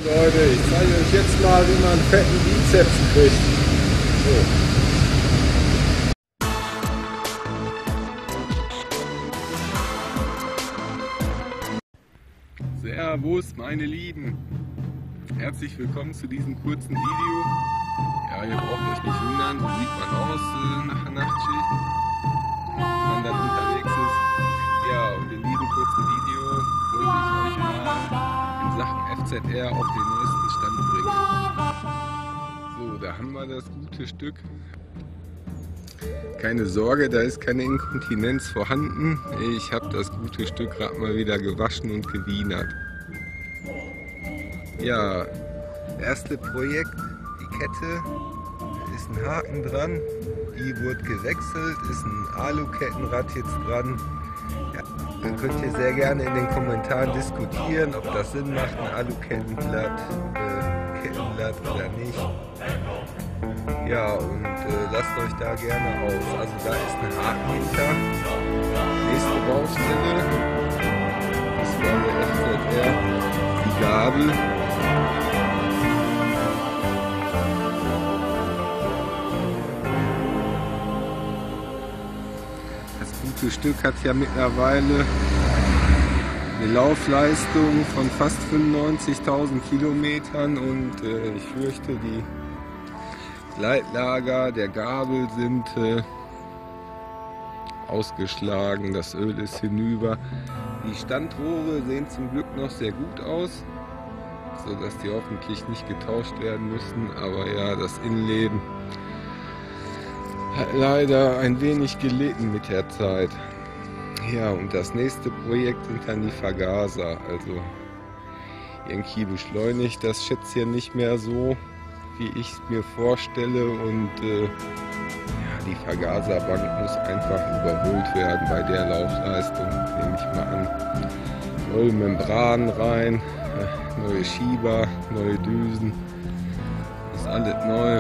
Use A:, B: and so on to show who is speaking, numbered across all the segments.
A: Leute, ich zeige euch jetzt mal, wie man einen fetten Bizeps kriegt. So. Servus meine Lieben, herzlich willkommen zu diesem kurzen Video. Ja, ihr braucht euch nicht wundern, so sieht man aus nach der Nachtschicht, wenn man dann unterwegs ist. Ja, und in diesem kurzen Video wollte ich euch mal in Sachen FZR auf den neuesten Stand bringen. So, da haben wir das gute Stück. Keine Sorge, da ist keine Inkontinenz vorhanden. Ich habe das gute Stück gerade mal wieder gewaschen und gewienert. Ja, erste Projekt, die Kette, ist ein Haken dran, die wurde gewechselt, ist ein Alu-Kettenrad jetzt dran. Ja, dann könnt ihr sehr gerne in den Kommentaren diskutieren, ob das Sinn macht, ein Alu-Kettenblatt oder nicht. Ja, und lasst euch da gerne aus. Also da ist ein Haken hinter. Nächste Baustelle. Das war der FZR. Die Gabel. Das gute Stück hat ja mittlerweile eine Laufleistung von fast 95.000 Kilometern und ich fürchte, die Leitlager der Gabel sind ausgeschlagen, das Öl ist hinüber. Die Standrohre sehen zum Glück noch sehr gut aus, sodass die hoffentlich nicht getauscht werden müssen, aber ja, das Innenleben hat leider ein wenig gelitten mit der Zeit. Ja, und das nächste Projekt sind dann die Vergaser, also irgendwie beschleunigt das Schätzchen nicht mehr so, wie ich es mir vorstelle, und ja, die Vergaserbank muss einfach überholt werden bei der Laufleistung, nehme ich mal an. Neue Membranen rein, neue Schieber, neue Düsen, ist alles neu.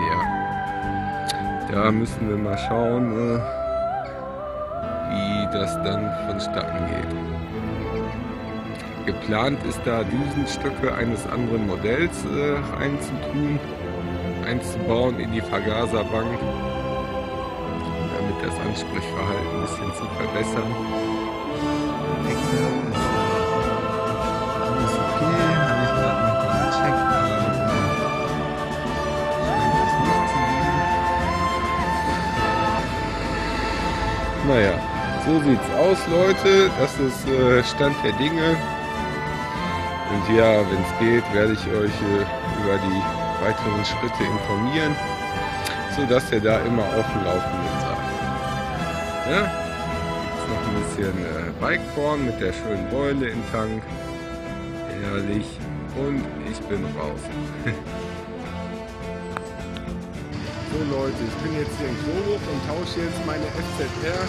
A: Ja, da müssen wir mal schauen, wie das dann vonstatten geht. Geplant ist da Düsenstöcke eines anderen Modells reinzutun, einzubauen in die Vergaserbank, damit das Ansprechverhalten ein bisschen zu verbessern. Alles okay, habe ich gerade noch gecheckt, aber scheint es nicht zu sein. Naja, so sieht's aus, Leute, das ist Stand der Dinge. Und ja, wenn es geht, werde ich euch über die weiteren Schritte informieren, sodass ihr da immer auf dem Laufenden seid. Ja? Jetzt noch ein bisschen Bikeporn mit der schönen Beule im Tank. Herrlich. Und ich bin raus. So Leute, ich bin jetzt hier in Klorup und tausche jetzt meine FZR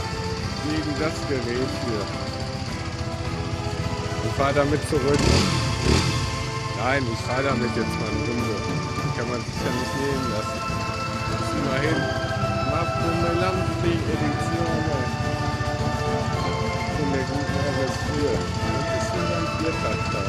A: gegen das Gerät hier. Ich fahre damit zurück. Nein, ich fahre damit jetzt mal eine Runde. Die kann man sich ja nicht nehmen lassen. Jetzt immerhin. Marco Melanti Edizione. Von der guten RS4. Das ist hier ein Viertakter.